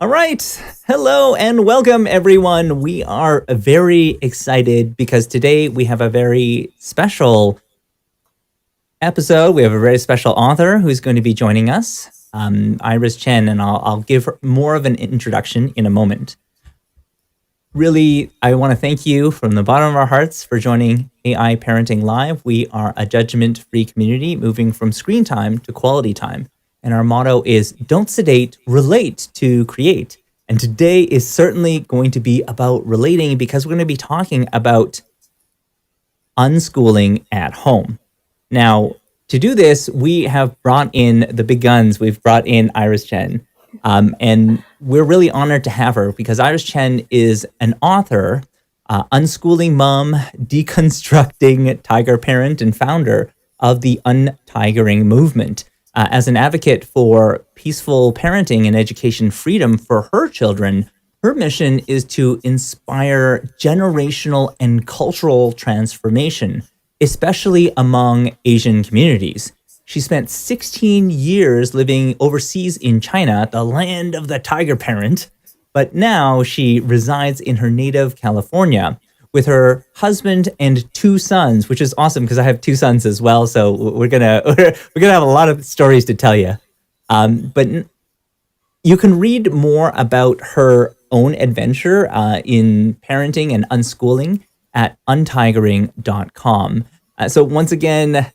All right. Hello and welcome, everyone. We are very excited because today we have a very special episode. We have a very special author who's going to be joining us, Iris Chen, and I'll give her more of an introduction in a moment. Really, I want to thank you from the bottom of our hearts for joining AI Parenting Live. We are a judgment-free community moving from screen time to quality time. And our motto is don't sedate, relate to create. And today is certainly going to be about relating because we're going to be talking about unschooling at home. Now, to do this, we have brought in the big guns. We've brought in Iris Chen. And we're really honored to have her because Iris Chen is an author, unschooling mom, deconstructing tiger parent, and founder of the UnTigering movement. As an advocate for peaceful parenting and education freedom for her children, her mission is to inspire generational and cultural transformation, especially among Asian communities. She spent 16 years living overseas in China, the land of the tiger parent, but now she resides in her native California with her husband and two sons, which is awesome because I have two sons as well. So we're gonna have a lot of stories to tell you. But you can read more about her own adventure in parenting and unschooling at untigering.com. So once again,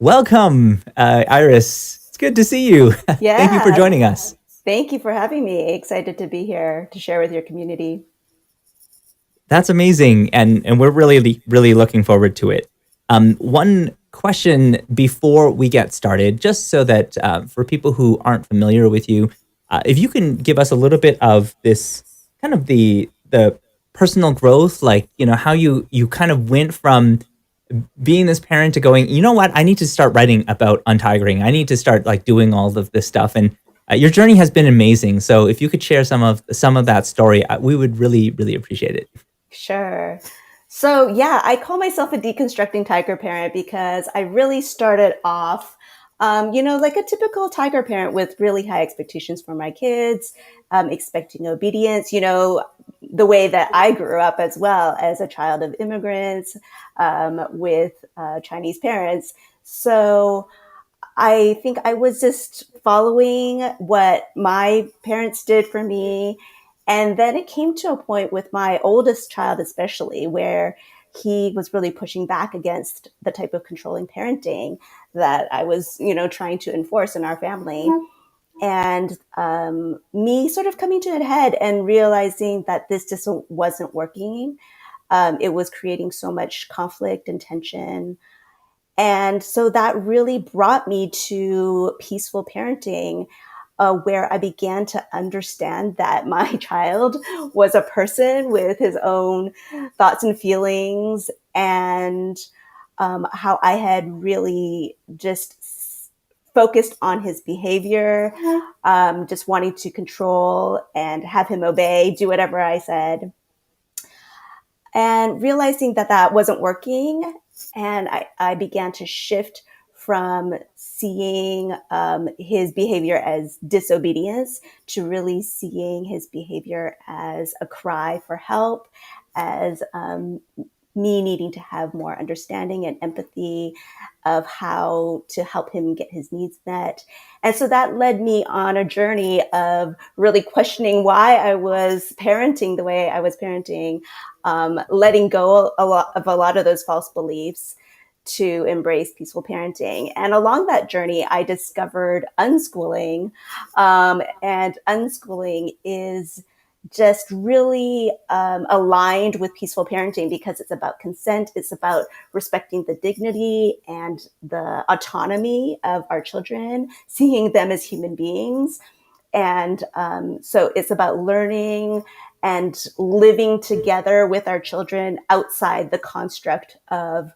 welcome, Iris. It's good to see you. Thank you for Yeah, joining us. thank you for having me. Excited to be here to share with your community. That's amazing, and we're really looking forward to it. One question before we get started, just so that for people who aren't familiar with you, if you can give us a little bit of this kind of the personal growth, like how you kind of went from being this parent to going, you know what, I need to start writing about untigering. I need to start like doing all of this stuff, and your journey has been amazing. So if you could share some of that story, we would really appreciate it. Sure. So, yeah, I call myself a deconstructing tiger parent because I really started off, like a typical tiger parent with really high expectations for my kids, expecting obedience, the way that I grew up as well as a child of immigrants with Chinese parents. So, I think I was just following what my parents did for me. And then it came to a point with my oldest child, especially, where he was really pushing back against the type of controlling parenting that I was, trying to enforce in our family. And me sort of coming to a head and realizing that this just wasn't working. It was creating so much conflict and tension, and so that really brought me to peaceful parenting, where I began to understand that my child was a person with his own thoughts and feelings, and how I had really just focused on his behavior, just wanting to control and have him obey, do whatever I said, and realizing that that wasn't working. And I began to shift from seeing his behavior as disobedience to really seeing his behavior as a cry for help, as me needing to have more understanding and empathy of how to help him get his needs met. And so that led me on a journey of really questioning why I was parenting the way I was parenting, letting go a lot of those false beliefs to embrace peaceful parenting. And along that journey, I discovered unschooling. And unschooling is just really aligned with peaceful parenting because it's about consent. It's about respecting the dignity and the autonomy of our children, seeing them as human beings. And so it's about learning and living together with our children outside the construct of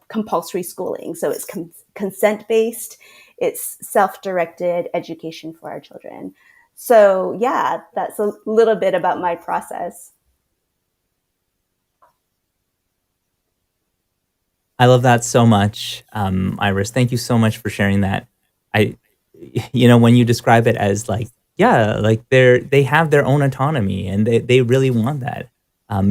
compulsory schooling. So it's consent-based, it's self-directed education for our children. So yeah, that's a little bit about my process. I love that so much, Iris. Thank you so much for sharing that. I, when you describe it as like yeah, like they have their own autonomy and they really want that.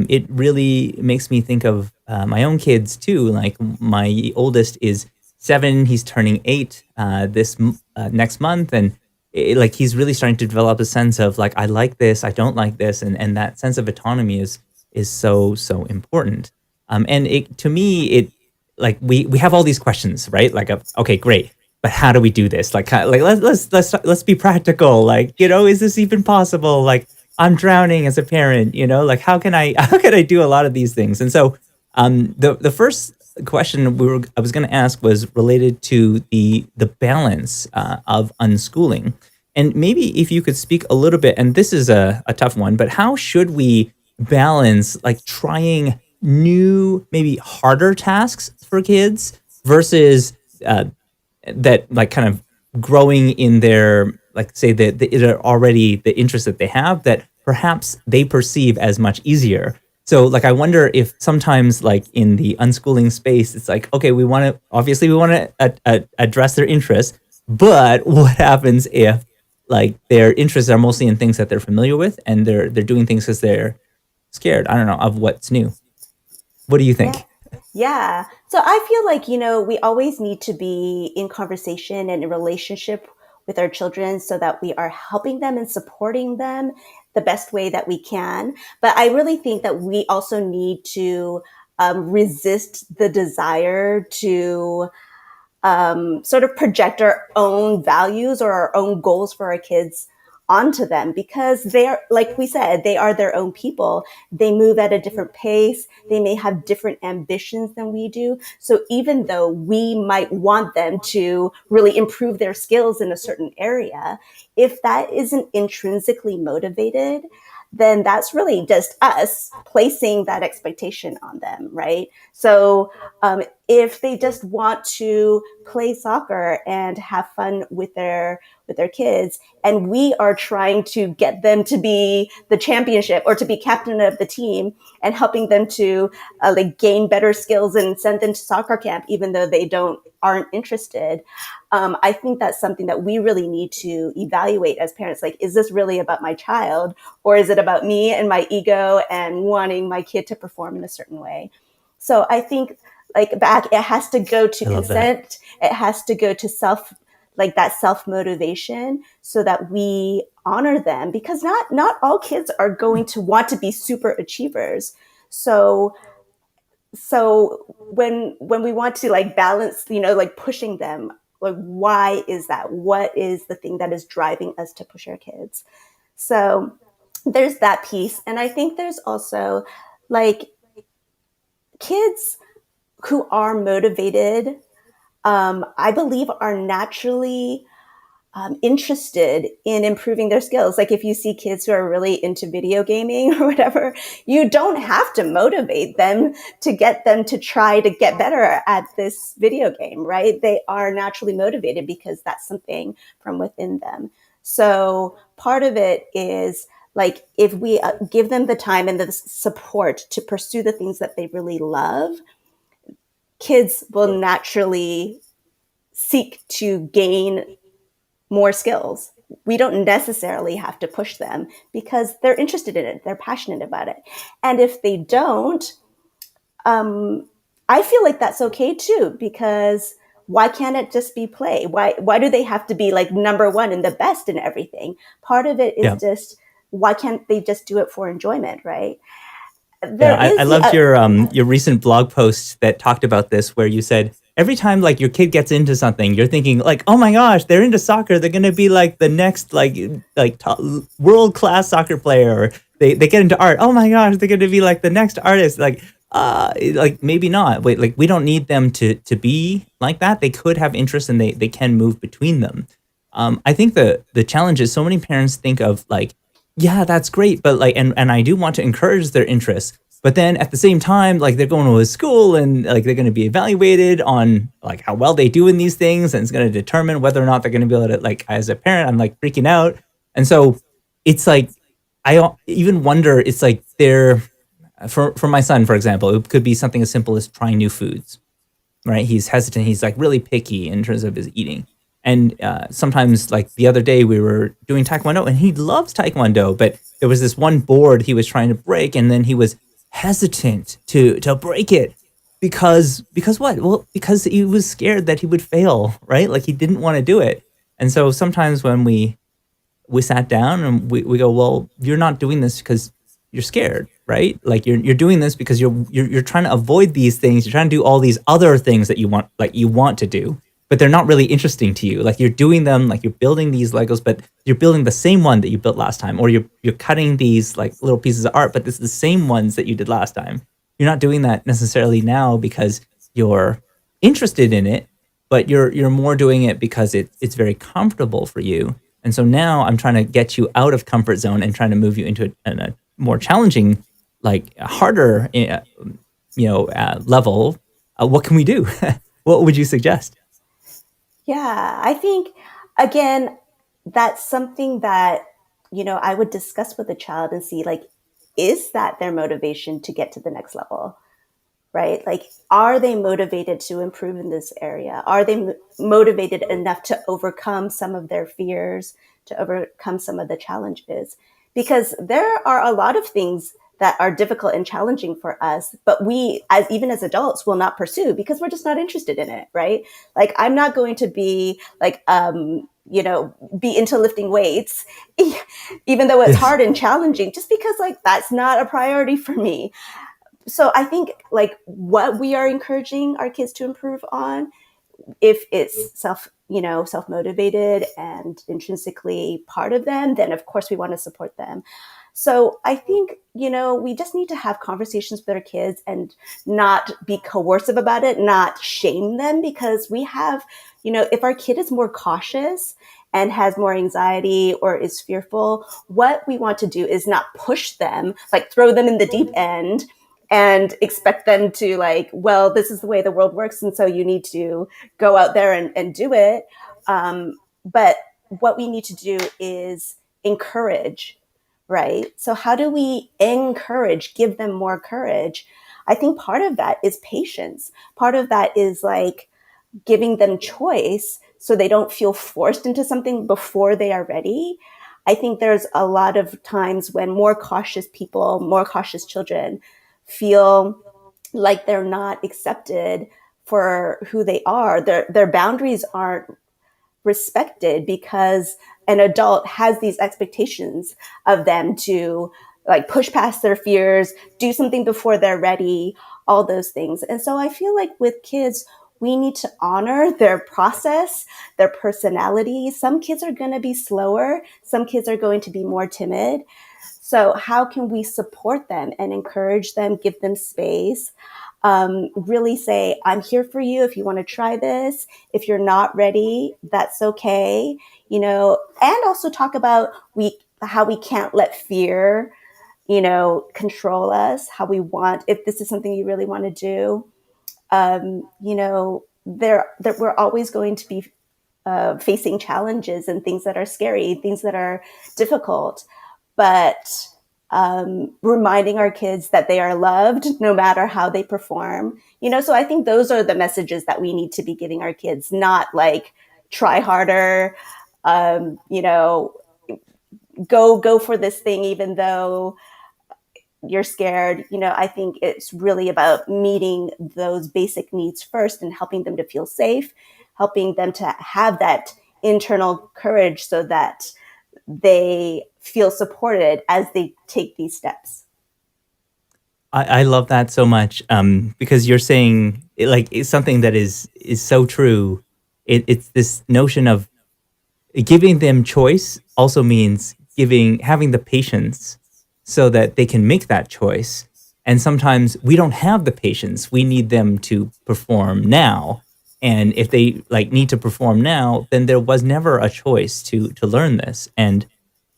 It really makes me think of my own kids too. Like my oldest is 7, he's turning 8 next month, and like he's really starting to develop a sense of like I like this, I don't like this, and that sense of autonomy is so important. And it to me it like we have all these questions, right? Like, okay, great, but how do we do this? Like, like let's be practical. Like, is this even possible? Like, I'm drowning as a parent. Like, how can I how can I do a lot of these things? And so, the first question I was going to ask was related to the balance of unschooling, and maybe if you could speak a little bit. And this is a tough one, but how should we balance like trying new, maybe harder tasks for kids versus uh, that like kind of growing in their like say the already the interest that they have that perhaps they perceive as much easier. So like I wonder if sometimes like in the unschooling space it's like, okay, we want to address their interests, but what happens if like their interests are mostly in things that they're familiar with and they're doing things because they're scared, I don't know, of what's new. What do you Yeah. think? Yeah. So I feel like, we always need to be in conversation and in relationship with our children so that we are helping them and supporting them the best way that we can. But I really think that we also need to resist the desire to sort of project our own values or our own goals for our kids onto them because they're, like we said, they are their own people. They move at a different pace. They may have different ambitions than we do. So even though we might want them to really improve their skills in a certain area, if that isn't intrinsically motivated, then that's really just us placing that expectation on them, right? So if they just want to play soccer and have fun with their kids, and we are trying to get them to be the championship or to be captain of the team and helping them to like gain better skills and send them to soccer camp, even though they aren't interested. I think that's something that we really need to evaluate as parents. Like, is this really about my child, or is it about me and my ego and wanting my kid to perform in a certain way? So I think like back, it has to go to I love that. consent. It has to go to like that self motivation so that we honor them because not all kids are going to want to be super achievers. So when we want to like balance, like pushing them, like why is that? What is the thing that is driving us to push our kids? So there's that piece. And I think there's also like kids who are motivated, I believe are naturally interested in improving their skills. Like if you see kids who are really into video gaming or whatever, you don't have to motivate them to get them to try to get better at this video game, right? They are naturally motivated because that's something from within them. So part of it is like if we give them the time and the support to pursue the things that they really love, kids will naturally seek to gain more skills. We don't necessarily have to push them because they're interested in it, they're passionate about it. And if they don't, I feel like that's okay too, because why can't it just be play? Why do they have to be like number one and the best in everything? Part of it is Yeah. just why can't they just do it for enjoyment, right? Yeah, There I is the loved your recent blog post that talked about this, where you said every time like your kid gets into something, you're thinking like, oh my gosh, they're into soccer, they're gonna be like the next like world class soccer player. Or they get into art, oh my gosh, they're gonna be like the next artist. Like maybe not. Wait, like we don't need them to be like that. They could have interests and they can move between them. I think the challenge is so many parents think of like, yeah, that's great, but like, and I do want to encourage their interests, but then at the same time, like they're going to a school and like they're going to be evaluated on like how well they do in these things, and it's going to determine whether or not they're going to be able to, like, as a parent, I'm like freaking out. And so it's like even wonder, it's like they're for my son, for example, it could be something as simple as trying new foods, right? He's hesitant. He's like really picky in terms of his eating. And sometimes, like the other day, we were doing taekwondo, and he loves taekwondo, but there was this one board he was trying to break, and then he was hesitant to break it because what? Well, because he was scared that he would fail, right? Like he didn't want to do it. And so sometimes when we sat down and we go, well, you're not doing this because you're scared, right? Like you're doing this because you're trying to avoid these things. You're trying to do all these other things that you want to do, but they're not really interesting to you. Like you're doing them, like you're building these Legos, but you're building the same one that you built last time, or you're cutting these like little pieces of art, but it's the same ones that you did last time. You're not doing that necessarily now because you're interested in it, but you're more doing it because it's very comfortable for you. And so now I'm trying to get you out of comfort zone and trying to move you into a more challenging, like harder, level. What can we do? What would you suggest? Yeah, I think again, that's something that, I would discuss with a child and see like, is that their motivation to get to the next level? Right? Like, are they motivated to improve in this area? Are they motivated enough to overcome some of their fears, to overcome some of the challenges? Because there are a lot of things that are difficult and challenging for us, but we, as even as adults, will not pursue because we're just not interested in it, right? Like, I'm not going to be like, be into lifting weights, even though it's Yes. hard and challenging, just because like that's not a priority for me. So I think like what we are encouraging our kids to improve on, if it's self motivated and intrinsically part of them, then of course we want to support them. So I think, we just need to have conversations with our kids and not be coercive about it, not shame them, because we have, if our kid is more cautious and has more anxiety or is fearful, what we want to do is not push them, like throw them in the deep end and expect them to like, well, this is the way the world works. And so you need to go out there and do it. But what we need to do is encourage, right? So how do we encourage, give them more courage? I think part of that is patience. Part of that is like giving them choice so they don't feel forced into something before they are ready. I think there's a lot of times when more cautious people, more cautious children feel like they're not accepted for who they are. Their boundaries aren't respected because an adult has these expectations of them to like push past their fears, do something before they're ready, all those things. And so I feel like with kids, we need to honor their process, their personality. Some kids are going to be slower. Some kids are going to be more timid. So how can we support them and encourage them, give them space, really say, I'm here for you if you want to try this. If you're not ready, that's okay. And also talk about how we can't let fear, control us, how we want, if this is something you really want to do, we're always going to be facing challenges and things that are scary, things that are difficult, but reminding our kids that they are loved no matter how they perform. So I think those are the messages that we need to be giving our kids, not like try harder, go for this thing even though you're scared. I think it's really about meeting those basic needs first and helping them to feel safe, helping them to have that internal courage so that they feel supported as they take these steps. I love that so much, because you're saying like it's something that is so true. It's this notion of giving them choice also means having the patience so that they can make that choice. And sometimes we don't have the patience. We need them to perform now. And if they like need to perform now, then there was never a choice to learn this. And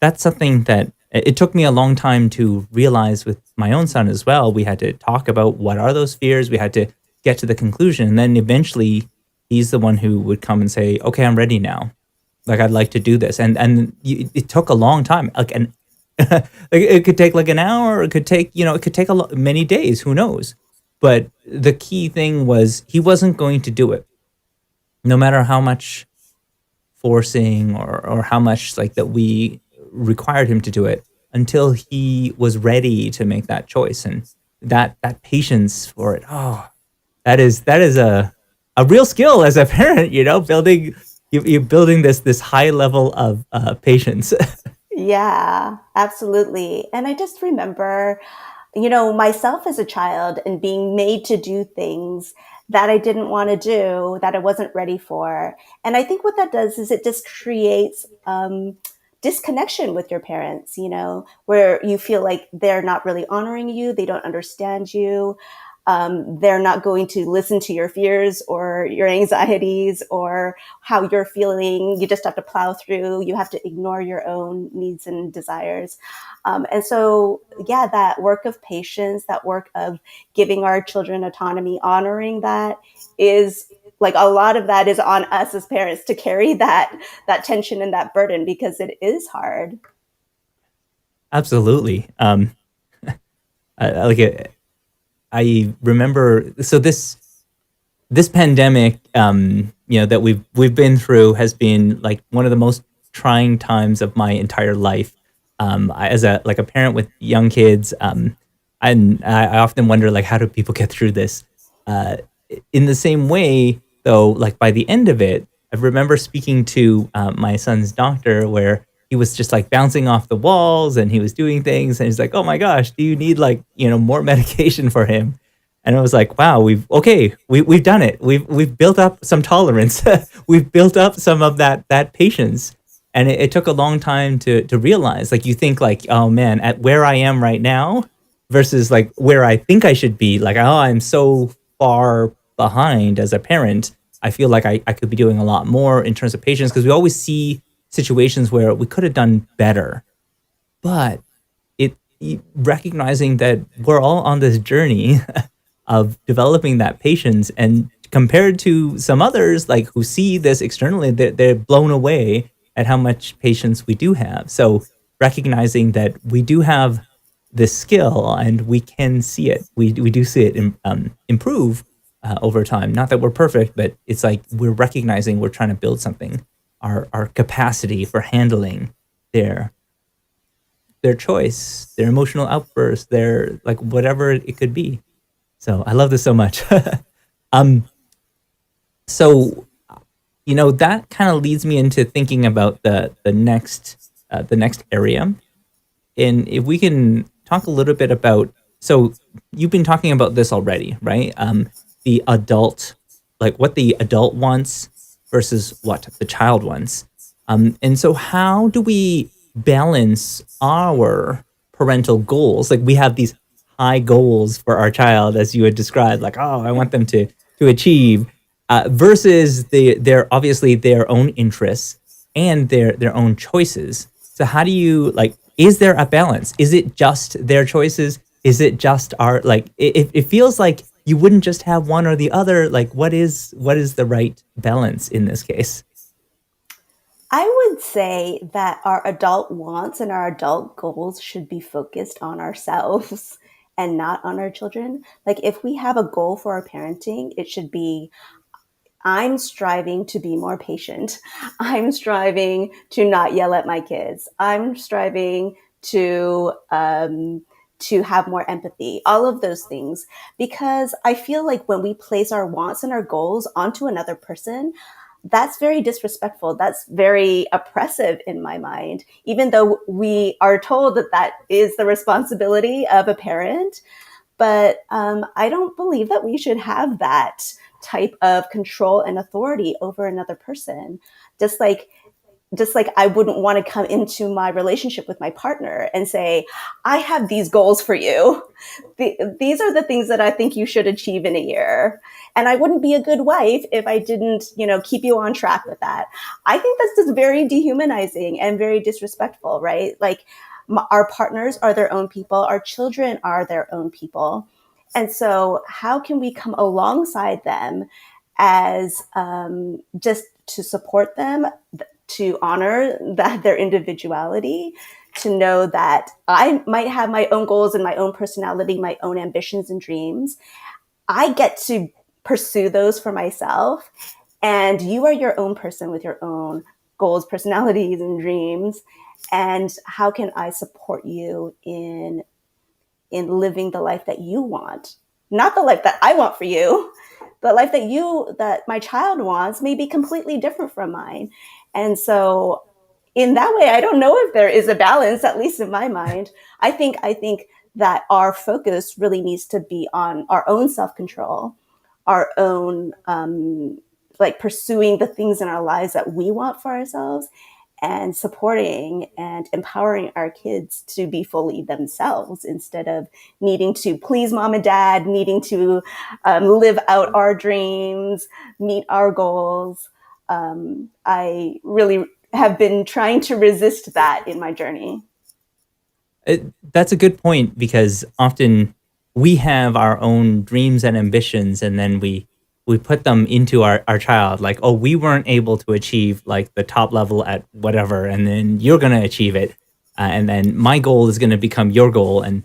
that's something that it took me a long time to realize with my own son as well. We had to talk about what are those fears. We had to get to the conclusion. And then eventually he's the one who would come and say, okay, I'm ready now. Like I'd like to do this. It took a long time. Like it could take like an hour. It could take, it could take many days. Who knows? But the key thing was he wasn't going to do it, no matter how much forcing or how much like that we required him to do it until he was ready to make that choice. And that patience for it, oh, that is a real skill as a parent, building you building this high level of patience. Yeah, absolutely. And I just remember, myself as a child and being made to do things that I didn't want to do, that I wasn't ready for. And I think what that does is it just creates disconnection with your parents, where you feel like they're not really honoring you, they don't understand you. They're not going to listen to your fears or your anxieties or how you're feeling. You just have to plow through. You have to ignore your own needs and desires. And so, yeah, that work of patience, that work of giving our children autonomy, honoring that is like a lot of that is on us as parents to carry that tension and that burden because it is hard. Absolutely. Like I remember, so this pandemic, that we've been through has been like one of the most trying times of my entire life. As a parent with young kids, and I often wonder like how do people get through this? Uh, in the same way, though, like by the end of it, I remember speaking to my son's doctor where he was just like bouncing off the walls and he was doing things and he's like, "Oh my gosh, do you need like more medication for him?" And I was like, "Wow, we've done it. We've built up some tolerance. We've built up some of that patience." And it took a long time to realize. Like you think like, "Oh man, at where I am right now versus like where I think I should be. Like, oh, I'm so far behind as a parent. I feel like I could be doing a lot more in terms of patience because we always see situations where we could have done better. But recognizing that we're all on this journey of developing that patience, and compared to some others like who see this externally, they're blown away at how much patience we do have. So recognizing that we do have this skill and we can see it, we do see it improve over time. Not that we're perfect, but it's like we're recognizing we're trying to build something. Our capacity for handling their their choice, their emotional outbursts, their like whatever it could be. So I love this so much. um, so that kind of leads me into thinking about the next area, and if we can talk a little bit about. So you've been talking about this already, right? The adult, like what the adult wants versus what the child wants. And so how do we balance our parental goals? Like we have these high goals for our child, as you had described, like, oh, I want them to achieve, versus their obviously their own interests and their own choices. So how do you like? Is there a balance? Is it just their choices? Is it just our like? It feels like you wouldn't just have one or the other. Like, what is the right balance in this case? I would say that our adult wants and our adult goals should be focused on ourselves and not on our children. Like, if we have a goal for our parenting, it should be I'm striving to be more patient. I'm striving to not yell at my kids. I'm striving to have more empathy, all of those things. Because I feel like when we place our wants and our goals onto another person, that's very disrespectful. That's very oppressive in my mind, even though we are told that that is the responsibility of a parent. But I don't believe that we should have that type of control and authority over another person. Just like just like I wouldn't want to come into my relationship with my partner and say, I have these goals for you. These are the things that I think you should achieve in a year. And I wouldn't be a good wife if I didn't, keep you on track with that. I think that's just very dehumanizing and very disrespectful, right? Like our partners are their own people. Our children are their own people. And so how can we come alongside them as just to support them, to honor that their individuality, to know that I might have my own goals and my own personality, my own ambitions and dreams. I get to pursue those for myself. And you are your own person with your own goals, personalities, and dreams? And how can I support you in living the life that you want? Not the life that I want for you. The life that my child wants may be completely different from mine. And so in that way, I don't know if there is a balance, at least in my mind. I think that our focus really needs to be on our own self-control, our own like pursuing the things in our lives that we want for ourselves, and supporting and empowering our kids to be fully themselves instead of needing to please mom and dad, needing to live out our dreams, meet our goals. I really have been trying to resist that in my journey. That's a good point because often we have our own dreams and ambitions, and then we put them into our child. Like, oh, we weren't able to achieve like the top level at whatever, and then you're gonna achieve it, and then my goal is gonna become your goal, and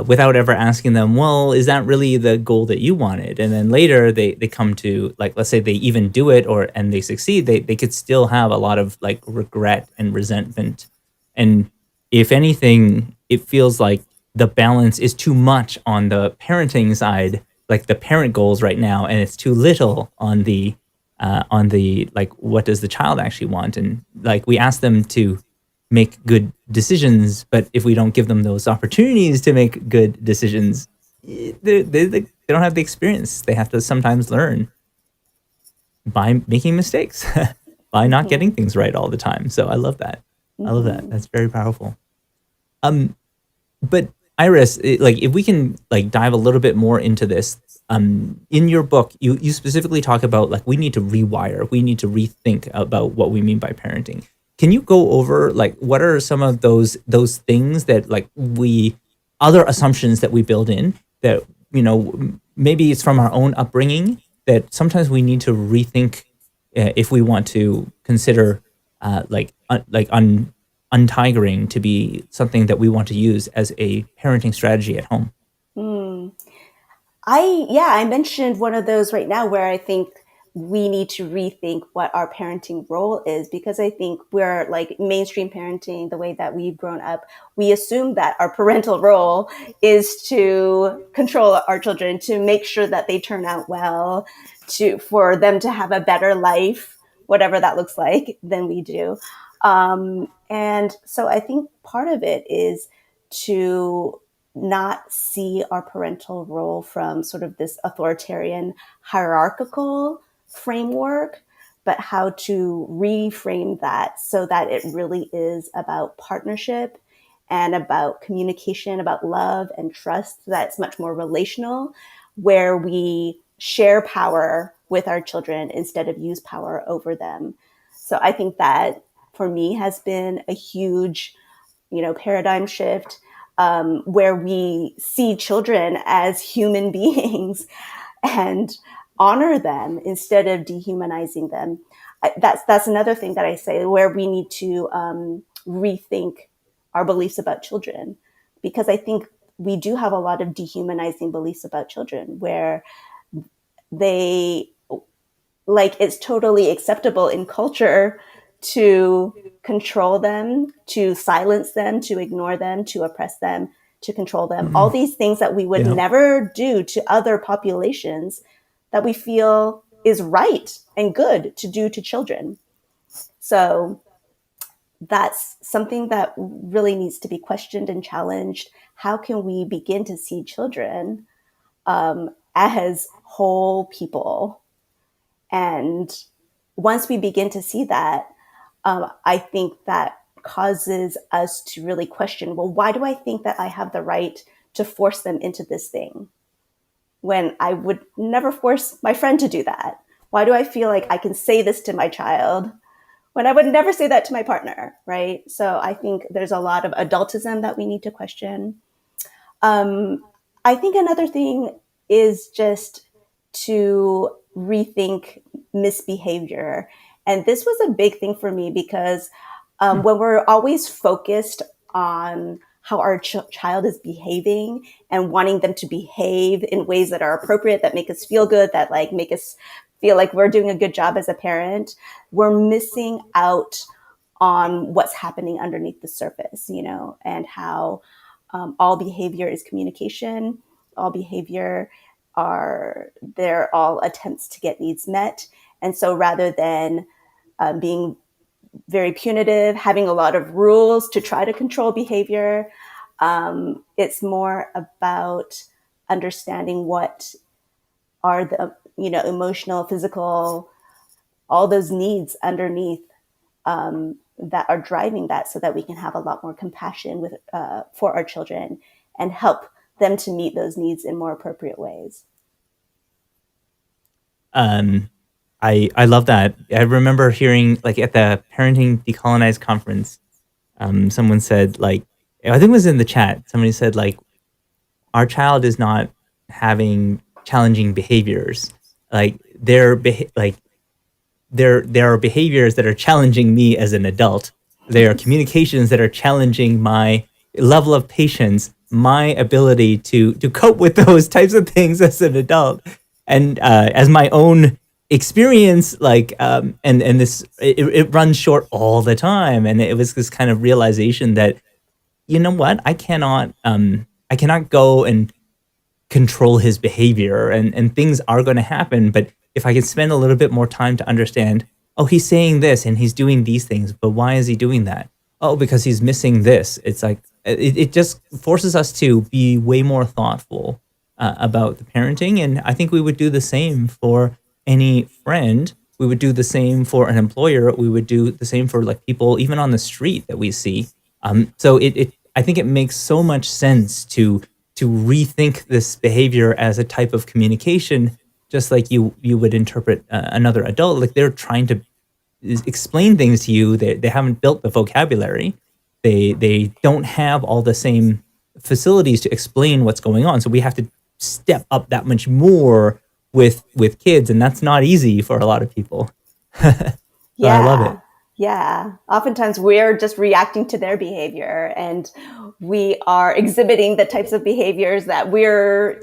without ever asking them, well, is that really the goal that you wanted? And then later they come to like, let's say they even do it or and they succeed, they could still have a lot of like regret and resentment. And if anything, it feels like the balance is too much on the parenting side, like the parent goals right now, and it's too little on the like what does the child actually want? And like we ask them to make good decisions, but if we don't give them those opportunities to make good decisions, they don't have the experience. They have to sometimes learn by making mistakes, by not Mm-hmm. getting things right all the time. So I love that. I love that. Mm-hmm. That's very powerful. Um, but Iris, like if we can like dive a little bit more into this, in your book, you specifically talk about like we need to rewire, we need to rethink about what we mean by parenting. Can you go over like what are some of those things that like we other assumptions that we build in that maybe it's from our own upbringing that sometimes we need to rethink if we want to consider untigering to be something that we want to use as a parenting strategy at home. Mm. I mentioned one of those right now where I think we need to rethink what our parenting role is, because I think we're like mainstream parenting, the way that we've grown up, we assume that our parental role is to control our children, to make sure that they turn out well, to for them to have a better life, whatever that looks like, than we do. And so I think part of it is to not see our parental role from sort of this authoritarian hierarchical framework, but how to reframe that so that it really is about partnership and about communication, about love and trust, that's much more relational, where we share power with our children instead of use power over them. So I think that for me has been a huge, paradigm shift, where we see children as human beings and honor them instead of dehumanizing them. That's another thing that I say, where we need to rethink our beliefs about children, because I think we do have a lot of dehumanizing beliefs about children, where they like it's totally acceptable in culture to control them, to silence them, to ignore them, to oppress them, to control them. All Mm, these things that we would yeah. never do to other populations that we feel is right and good to do to children. So that's something that really needs to be questioned and challenged. How can we begin to see children as whole people? And once we begin to see that, I think that causes us to really question, well, why do I think that I have the right to force them into this thing when I would never force my friend to do that? Why do I feel like I can say this to my child when I would never say that to my partner, right? So I think there's a lot of adultism that we need to question. Um, I think another thing is just to rethink misbehavior. And this was a big thing for me because Hmm. when we're always focused on how our child is behaving and wanting them to behave in ways that are appropriate, that make us feel good, that like make us feel like we're doing a good job as a parent, we're missing out on what's happening underneath the surface, and how all behavior is communication. All behavior they're all attempts to get needs met. And so rather than being very punitive, having a lot of rules to try to control behavior, it's more about understanding what are the emotional, physical, all those needs underneath that are driving that, so that we can have a lot more compassion for our children and help them to meet those needs in more appropriate ways. Um, I love that. I remember hearing like at the Parenting Decolonized conference, someone said like, I think it was in the chat. Somebody said like, our child is not having challenging behaviors. Like like there are behaviors that are challenging me as an adult. There are communications that are challenging my level of patience, my ability to cope with those types of things as an adult, and as my own experience. Like and this it runs short all the time, and it was this kind of realization that you know what, I cannot go and control his behavior, and things are going to happen, but if I can spend a little bit more time to understand, oh, he's saying this and he's doing these things, but why is he doing that? Oh, because he's missing this. It's like it just forces us to be way more thoughtful about the parenting, and I think we would do the same for any friend. We would do the same for an employer. We would do the same for like people even on the street that we see. So it I think it makes so much sense to rethink this behavior as a type of communication, just like you would interpret another adult. Like they're trying to explain things to you. They haven't built the vocabulary. They don't have all the same facilities to explain what's going on. So we have to step up that much more with kids, and that's not easy for a lot of people. So I love Yeah. it. Yeah. Oftentimes we're just reacting to their behavior, and we are exhibiting the types of behaviors that we're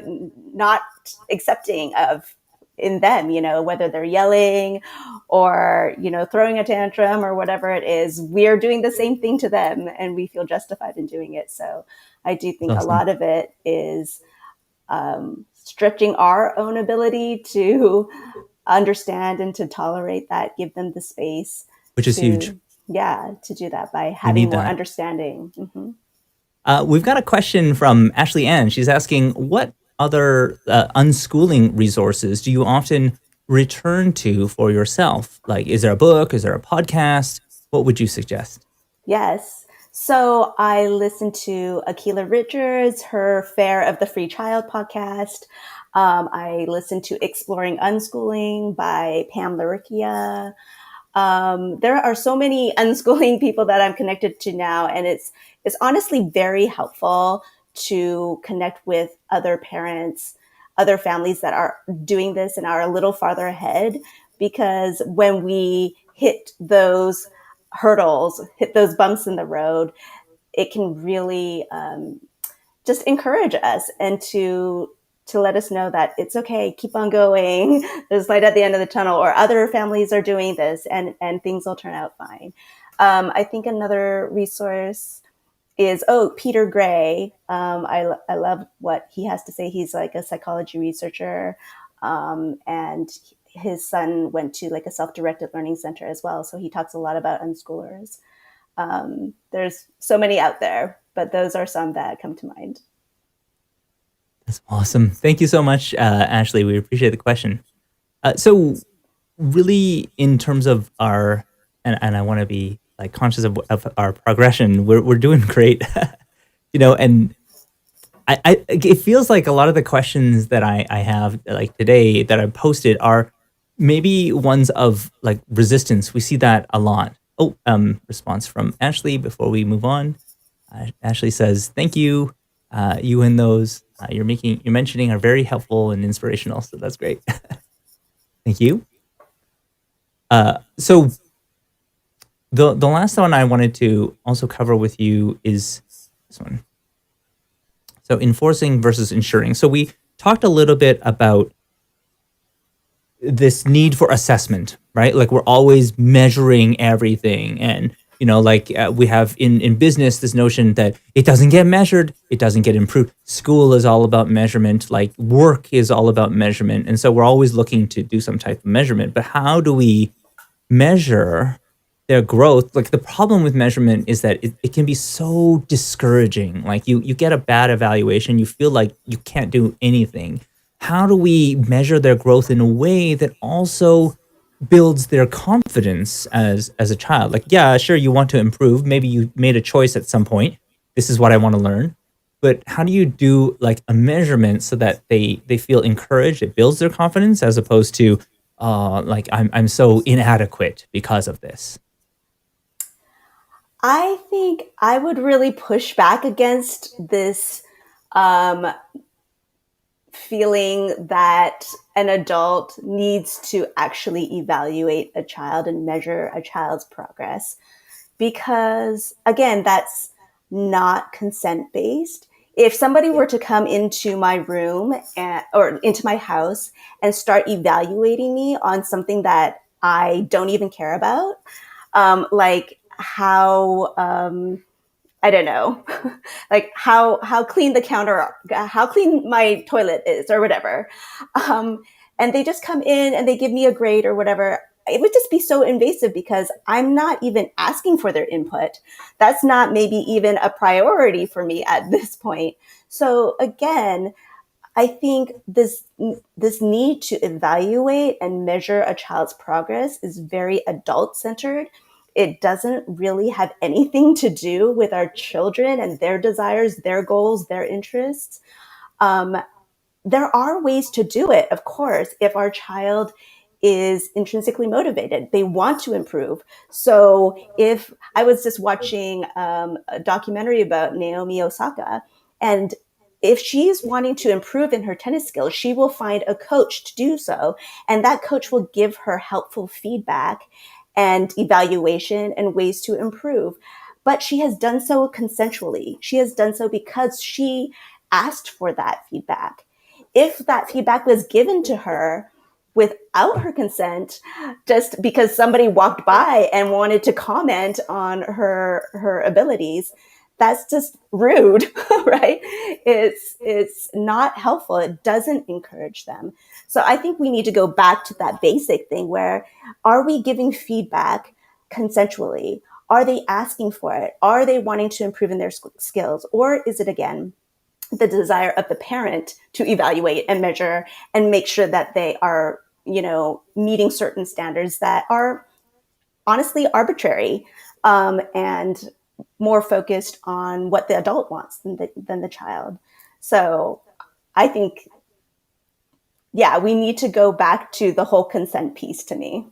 not accepting of in them, whether they're yelling or, throwing a tantrum or whatever it is. We're doing the same thing to them, and we feel justified in doing it. So I do It's think a awesome, lot of it is stretching our own ability to understand and to tolerate that, give them the space which is huge. to, yeah, to do that by We having need more that. understanding. We've got a question from Ashley Ann. She's asking, what other unschooling resources do you often return to for yourself? Like, is there a book? Is there a podcast? What would you suggest? Yes. So I listened to Akila Richards, her Fair of the Free Child podcast. I listened to Exploring Unschooling by Pam Laricchia. There are so many unschooling people that I'm connected to now, and it's honestly very helpful to connect with other parents, other families that are doing this and are a little farther ahead. Because when we hit those hurdles, hit those bumps in the road, it can really just encourage us and to let us know that it's okay, keep on going. There's light at the end of the tunnel, or other families are doing this, and things will turn out fine. I think another resource is Peter Gray. I love what he has to say. He's like a psychology researcher, and his son went to like a self-directed learning center as well. So he talks a lot about unschoolers. There's so many out there, but those are some that come to mind. That's awesome. Thank you so much, Ashley. We appreciate the question. So, really, in terms of our, and I want to be like conscious of our progression, we're doing great, and it feels like a lot of the questions that I have like today that I posted are maybe ones of like resistance. We see that a lot. Oh, response from Ashley before we move on. Ashley says, "Thank you. You and those you're mentioning are very helpful and inspirational. So that's great. Thank you." So the last one I wanted to also cover with you is this one. So enforcing versus ensuring. So we talked a little bit about this need for assessment, right? Like we're always measuring everything, and like we have in business this notion that it doesn't get measured, it doesn't get improved. School is all about measurement, like work is all about measurement, and so we're always looking to do some type of measurement. But how do we measure their growth? Like the problem with measurement is that it can be so discouraging. Like you get a bad evaluation, you feel like you can't do anything. How do we measure their growth in a way that also builds their confidence as a child? Like, yeah, sure, you want to improve, maybe you made a choice at some point, this is what I want to learn, but how do you do like a measurement so that they feel encouraged, it builds their confidence, as opposed to like I'm so inadequate because of this. I think I would really push back against this um, feeling that an adult needs to actually evaluate a child and measure a child's progress. Because, again, that's not consent based. If somebody Yeah. were to come into my room or into my house and start evaluating me on something that I don't even care about, like how I don't know, like how clean the counter, how clean my toilet is, or whatever. Um, and they just come in and they give me a grade or whatever. It would just be so invasive because I'm not even asking for their input. That's not maybe even a priority for me at this point. So again, I think this need to evaluate and measure a child's progress is very adult centered. It doesn't really have anything to do with our children and their desires, their goals, their interests. Um, there are ways to do it, of course, if our child is intrinsically motivated, they want to improve. So if I was just watching a documentary about Naomi Osaka, and if she's wanting to improve in her tennis skills, she will find a coach to do so, and that coach will give her helpful feedback and evaluation and ways to improve. But she has done so consensually. She has done so because she asked for that feedback. If that feedback was given to her without her consent, just because somebody walked by and wanted to comment on her abilities, that's just rude, right? It's not helpful. It doesn't encourage them. So I think we need to go back to that basic thing where, are we giving feedback consensually? Are they asking for it? Are they wanting to improve in their skills? Or is it, again, the desire of the parent to evaluate and measure and make sure that they are, meeting certain standards that are honestly arbitrary, and more focused on what the adult wants than the child. So I think, yeah, we need to go back to the whole consent piece to me.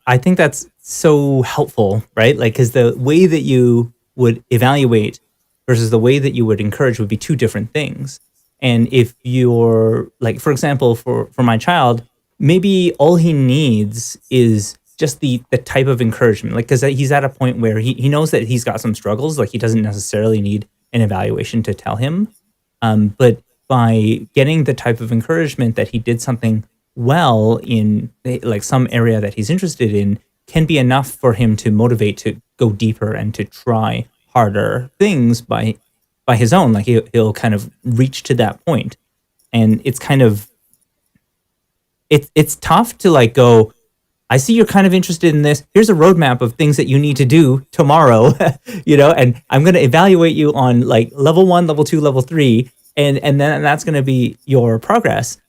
I think that's so helpful, right? Like, because the way that you would evaluate versus the way that you would encourage would be two different things. And if you're like, for example, for my child, maybe all he needs is just the type of encouragement, like because he's at a point where he knows that he's got some struggles, like he doesn't necessarily need an evaluation to tell him. But by getting the type of encouragement that he did something well in like some area that he's interested in can be enough for him to motivate to go deeper and to try harder things by his own. Like he'll kind of reach to that point, and it's kind of it's tough to like go, I see you're kind of interested in this. Here's a roadmap of things that you need to do tomorrow, and I'm going to evaluate you on like level 1, level 2, level 3, and then that's going to be your progress.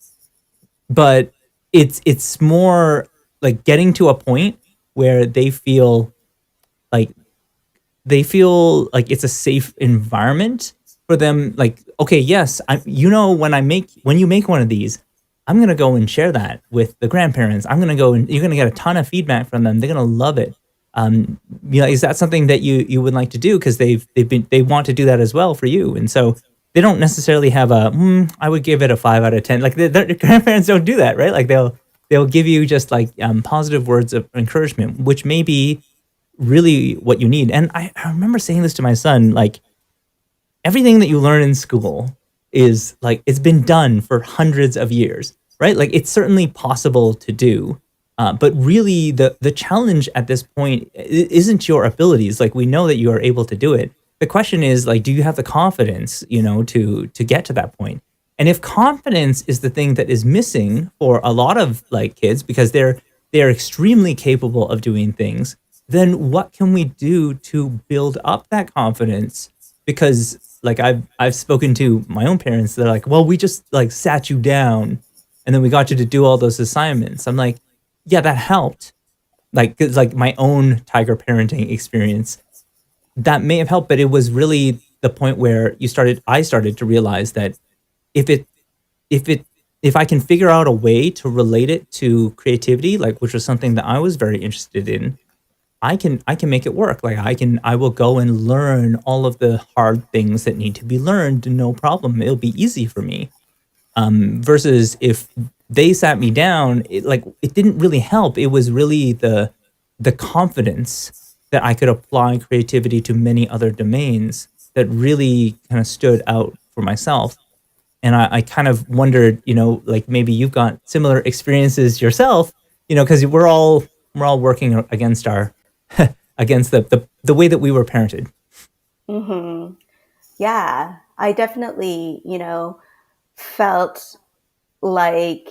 But it's more like getting to a point where like they feel like it's a safe environment for them. Like, okay, yes, when you make one of these, I'm gonna go and share that with the grandparents. I'm gonna go and you're gonna get a ton of feedback from them. They're gonna love it. Is that something that you would like to do? Because they want to do that as well for you, and so they don't necessarily have I would give it a 5 out of 10. Like the grandparents don't do that, right? Like they'll give you just like positive words of encouragement, which may be really what you need. And I remember saying this to my son, like everything that you learn in school is like it's been done for hundreds of years. right? Like it's certainly possible to do. But really, the challenge at this point isn't your abilities. Like we know that you are able to do it. The question is like, do you have the confidence, to get to that point? And if confidence is the thing that is missing for a lot of like kids, because they're extremely capable of doing things, then what can we do to build up that confidence? Because like I've spoken to my own parents, they're like, well, we just like sat you down and then we got you to do all those assignments. I'm like, yeah, that helped. Like, 'cause, like my own tiger parenting experience, that may have helped, but it was really the point where I started to realize that if it, if it, if I can figure out a way to relate it to creativity, like which was something that I was very interested in, I can make it work. Like I will go and learn all of the hard things that need to be learned, no problem. It'll be easy for me. Versus if they sat me down, it didn't really help. It was really the confidence that I could apply creativity to many other domains that really kind of stood out for myself. And I kind of wondered, like maybe you've got similar experiences yourself, because we're all working against our against the way that we were parented. Hmm. Yeah, I definitely, felt like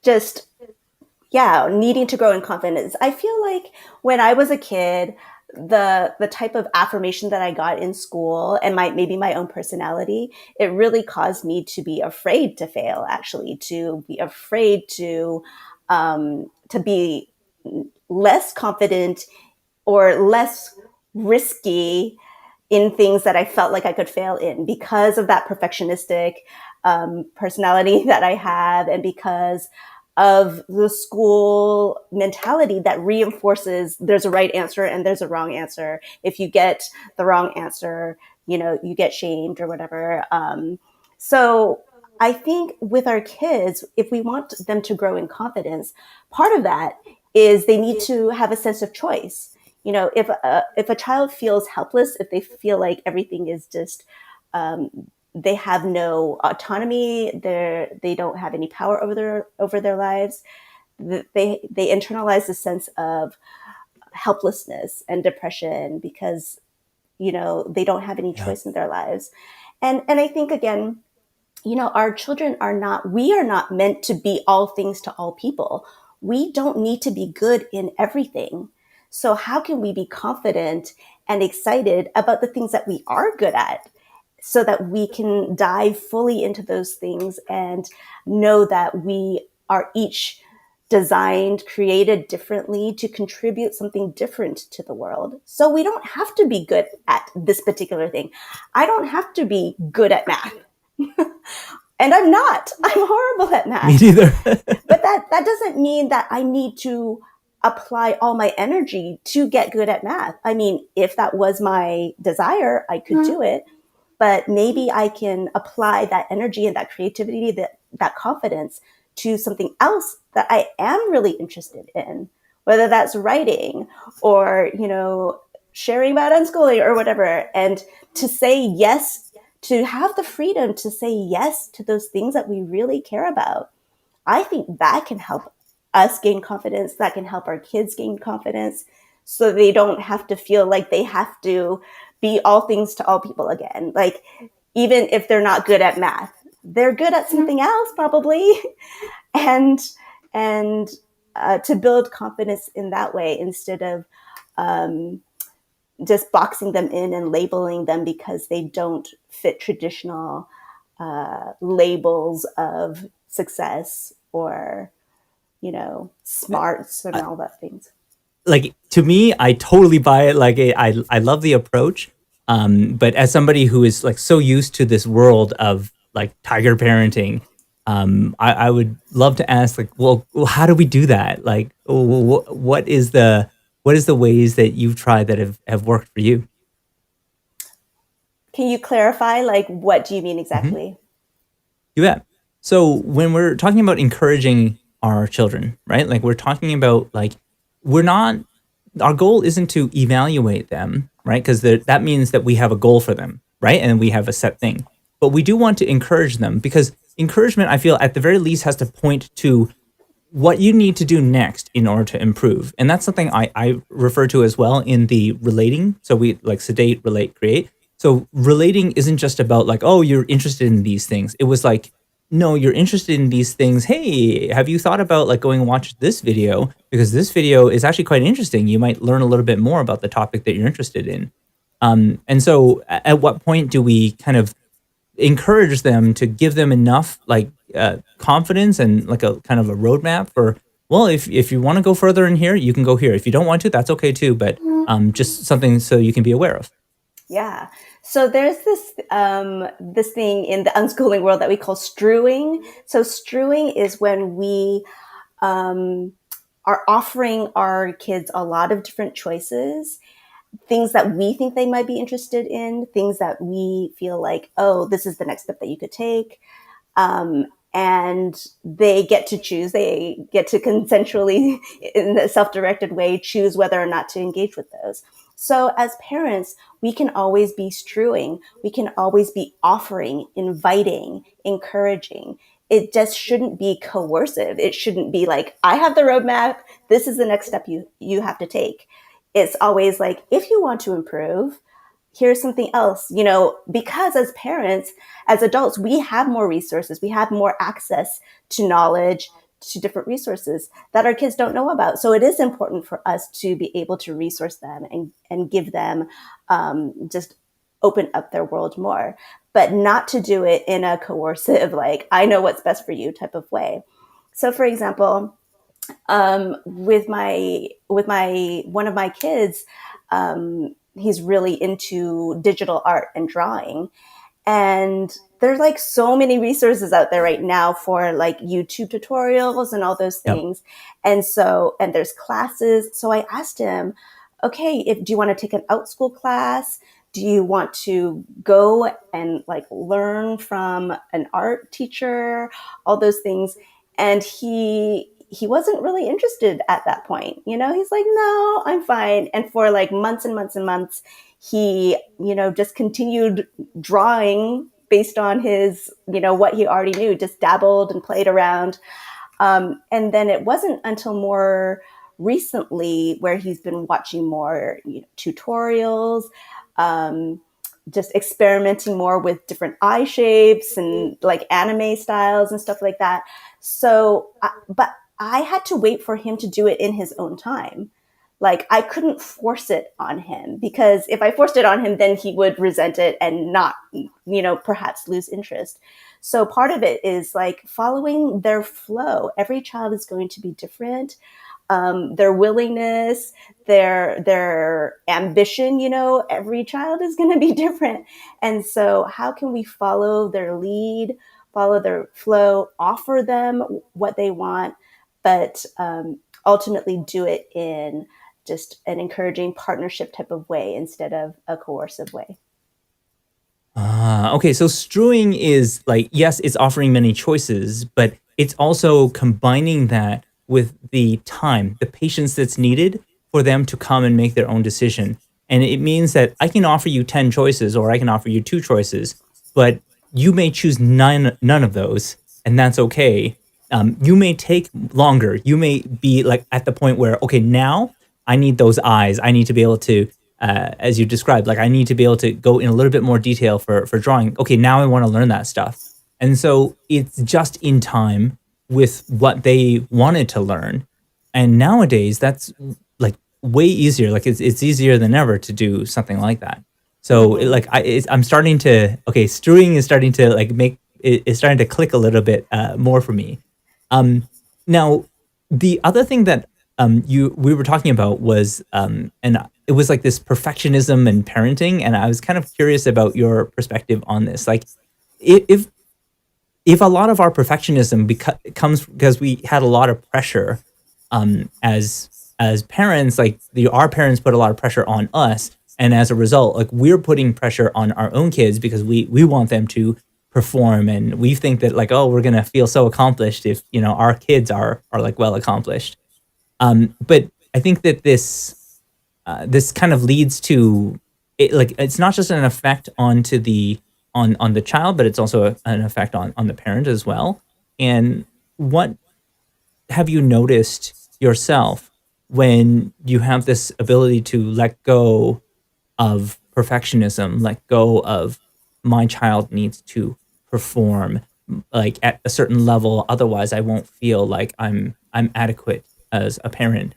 just, yeah, needing to grow in confidence. I feel like when I was a kid, the type of affirmation that I got in school and maybe my own personality, it really caused me to be afraid to fail, actually, to be afraid to be less confident or less risky in things that I felt like I could fail in because of that perfectionistic personality that I have, and because of the school mentality that reinforces there's a right answer and there's a wrong answer. If you get the wrong answer, you get shamed or whatever. So I think with our kids, if we want them to grow in confidence, part of that is they need to have a sense of choice. If a child feels helpless, if they feel like everything is just they have no autonomy, they don't have any power over their lives, they internalize a sense of helplessness and depression because they don't have any Yeah. choice in their lives. And I think, again, our children we are not meant to be all things to all people. We don't need to be good in everything. So how can we be confident and excited about the things that we are good at so that we can dive fully into those things and know that we are each designed, created differently to contribute something different to the world. So we don't have to be good at this particular thing. I don't have to be good at math. And I'm not. I'm horrible at Me math. neither. But that doesn't mean that I need to apply all my energy to get good at math. I mean, if that was my desire, I could do it. But maybe I can apply that energy and that creativity, that confidence to something else that I am really interested in, whether that's writing or, sharing about unschooling or whatever. And to say yes, to have the freedom to say yes to those things that we really care about. I think that can help us gain confidence. That can help our kids gain confidence so they don't have to feel like they have to be all things to all people again. Like, even if they're not good at math, they're good at something else probably. and and to build confidence in that way instead of just boxing them in and labeling them because they don't fit traditional labels of success or smarts and all that things. Like to me, I totally buy it. Like I love the approach. But as somebody who is like so used to this world of like tiger parenting, I would love to ask like, well, how do we do that? Like, what is the ways that you've tried that have worked for you? Can you clarify, like, what do you mean Mhm. exactly? You bet. So when we're talking about encouraging our children, right? Like we're talking about like we're not our goal isn't to evaluate them, right? Because that means that we have a goal for them, right? And we have a set thing. But we do want to encourage them because encouragement, I feel, at the very least, has to point to what you need to do next in order to improve. And that's something I refer to as well in the relating. So we like sedate, relate, create. So relating isn't just about like, oh, you're interested in these things. It was like, no, you're interested in these things. Hey, have you thought about like going and watch this video? Because this video is actually quite interesting. You might learn a little bit more about the topic that you're interested in. And so at what point do we kind of encourage them to give them enough like confidence and like a kind of a roadmap for, well, if you want to go further in here, you can go here. If you don't want to, that's okay too, but just something so you can be aware of. Yeah. So there's this thing in the unschooling world that we call strewing. So strewing is when we are offering our kids a lot of different choices, things that we think they might be interested in, things that we feel like, oh, this is the next step that you could take. And they get to choose. They get to consensually, in a self-directed way, choose whether or not to engage with those. So as parents, we can always be strewing. We can always be offering, inviting, encouraging. It just shouldn't be coercive. It shouldn't be like, I have the roadmap. This is the next step you have to take. It's always like, if you want to improve, here's something else, because as parents, as adults, we have more resources. We have more access to knowledge, to different resources that our kids don't know about. So it is important for us to be able to resource them and give them, just open up their world more, but not to do it in a coercive, like, I know what's best for you type of way. So for example, with my one of my kids, he's really into digital art and drawing. And there's like so many resources out there right now for like YouTube tutorials and all those Yep. things. And there's classes. So I asked him, okay, do you want to take an out school class? Do you want to go and like learn from an art teacher? All those things. And he wasn't really interested at that point. He's like, no, I'm fine. And for like months and months and months, he, just continued drawing based on his, what he already knew, just dabbled and played around. And then it wasn't until more recently where he's been watching more tutorials, just experimenting more with different eye shapes and like anime styles and stuff like that. But I had to wait for him to do it in his own time. Like I couldn't force it on him, because if I forced it on him, then he would resent it and not, perhaps lose interest. So part of it is like following their flow. Every child is going to be different. Their willingness, their ambition, every child is going to be different. And so how can we follow their lead, follow their flow, offer them what they want, but ultimately do it in just an encouraging partnership type of way instead of a coercive way. Okay, so strewing is like, yes, it's offering many choices, but it's also combining that with the time, the patience that's needed for them to come and make their own decision. And it means that I can offer you 10 choices or I can offer you two choices, but you may choose none of those, and that's okay. You may take longer. You may be like at the point where, okay, now I need those eyes. I need to be able to, as you described, like I need to be able to go in a little bit more detail for drawing. Okay, now I want to learn that stuff. And so it's just in time with what they wanted to learn. And nowadays, that's like way easier. Like it's easier than ever to do something like that. So Mm-hmm. I'm starting to, okay, strewing is starting to like it's starting to click a little bit more for me. Now, the other thing that we were talking about was and it was like this perfectionism and parenting, and I was kind of curious about your perspective on this. Like, if if a lot of our perfectionism comes because we had a lot of pressure as parents, like our parents put a lot of pressure on us, and as a result, like we're putting pressure on our own kids because we want them to perform, and we think that like, oh, we're gonna feel so accomplished if our kids are like well accomplished. But I think that this kind of leads to it, like it's not just an effect onto the on the child, but it's also an effect on the parent as well. And what have you noticed yourself when you have this ability to let go of perfectionism, let go of my child needs to perform like at a certain level, otherwise I won't feel like I'm adequate as a parent.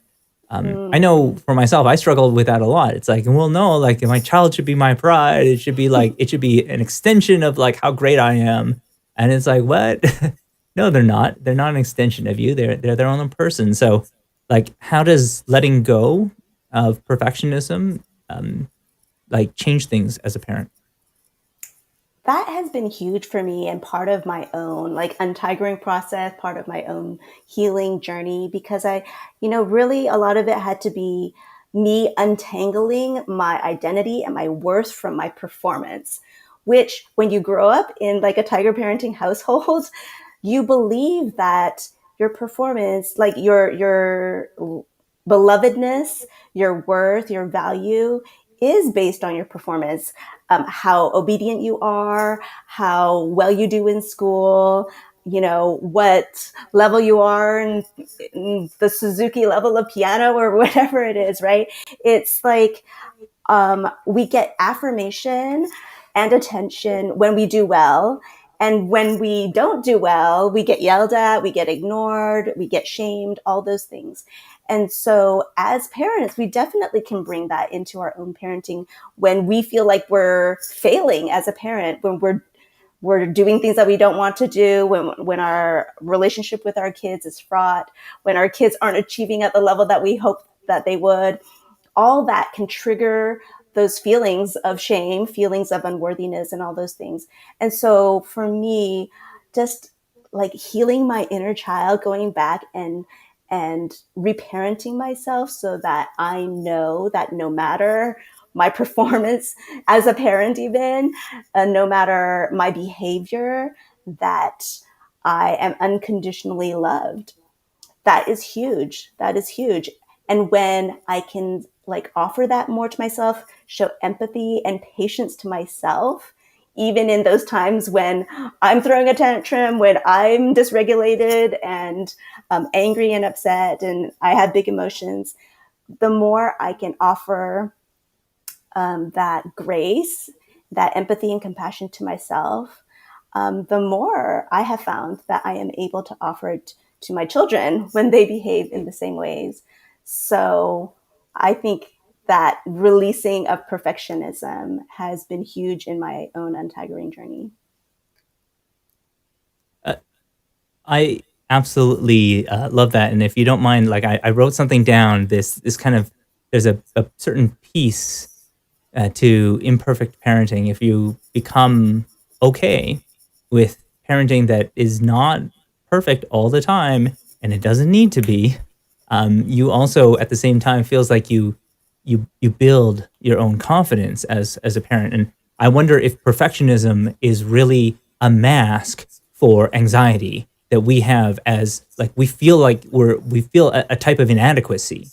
I know Mm. for myself, I struggle with that a lot. It's like, well, no, like my child should be my pride. It should be like it should be an extension of like how great I am. And it's like, what? No, they're not. They're not an extension of you. They're their own person. So, like, how does letting go of perfectionism like change things as a parent? That has been huge for me and part of my own like untigering process, part of my own healing journey because really a lot of it had to be me untangling my identity and my worth from my performance, which when you grow up in like a tiger parenting household, you believe that your performance, like your belovedness, your worth, your value is based on your performance, how obedient you are, how well you do in school, what level you are in the Suzuki level of piano or whatever it is, right? It's like we get affirmation and attention when we do well. And when we don't do well, we get yelled at, we get ignored, we get shamed, all those things. And so, as parents, we definitely can bring that into our own parenting when we feel like we're failing as a parent, when we're doing things that we don't want to do, when our relationship with our kids is fraught, when our kids aren't achieving at the level that we hope that they would. All that can trigger those feelings of shame, feelings of unworthiness, and all those things. And so for me, just like healing my inner child, going back and reparenting myself so that I know that no matter my performance as a parent, even no matter my behavior, that I am unconditionally loved. That is huge. That is huge. And when I can like offer that more to myself, show empathy and patience to myself, even in those times when I'm throwing a tantrum, when I'm dysregulated and angry and upset and I have big emotions, the more I can offer that grace, that empathy and compassion to myself, the more I have found that I am able to offer it to my children when they behave in the same ways. So I think that releasing of perfectionism has been huge in my own untigering journey. Uh, I absolutely love that. And if you don't mind, like I wrote something down. This kind of there's a certain piece to imperfect parenting. If you become okay with parenting that is not perfect all the time, and it doesn't need to be, you also at the same time feels like you build your own confidence as a parent. And I wonder if perfectionism is really a mask for anxiety that we have as like we feel like we feel a type of inadequacy,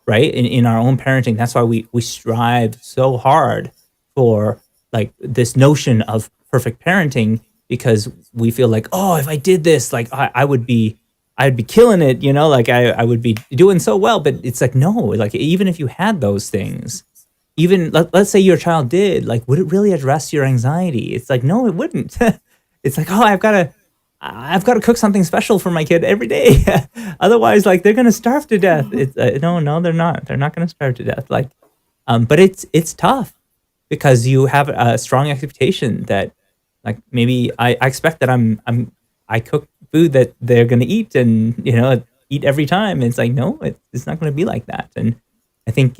right? In our own parenting. That's why we strive so hard for like this notion of perfect parenting because we feel like, oh, if I did this, like I'd be killing it, like I would be doing so well. But it's like, no, like even if you had those things, even let's say your child did, like, would it really address your anxiety? It's like, no, it wouldn't. It's like, oh, I've got to cook something special for my kid every day. Otherwise, like they're gonna starve to death. It's no, no, they're not. They're not gonna starve to death. Like, but it's tough because you have a strong expectation that, like, maybe I expect that I cook food that they're gonna eat and eat every time. And it's like, no, it's not gonna be like that. And I think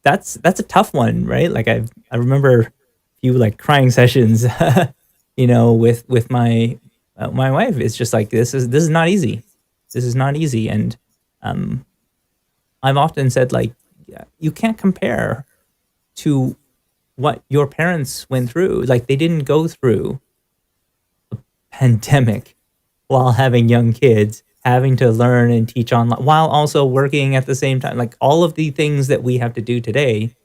that's a tough one, right? Like I remember a few like crying sessions, with my wife. It's just like this is not easy. This is not easy, and um, I've often said like, yeah, you can't compare to what your parents went through. Like they didn't go through pandemic while having young kids, having to learn and teach online while also working at the same time. Like all of the things that we have to do today,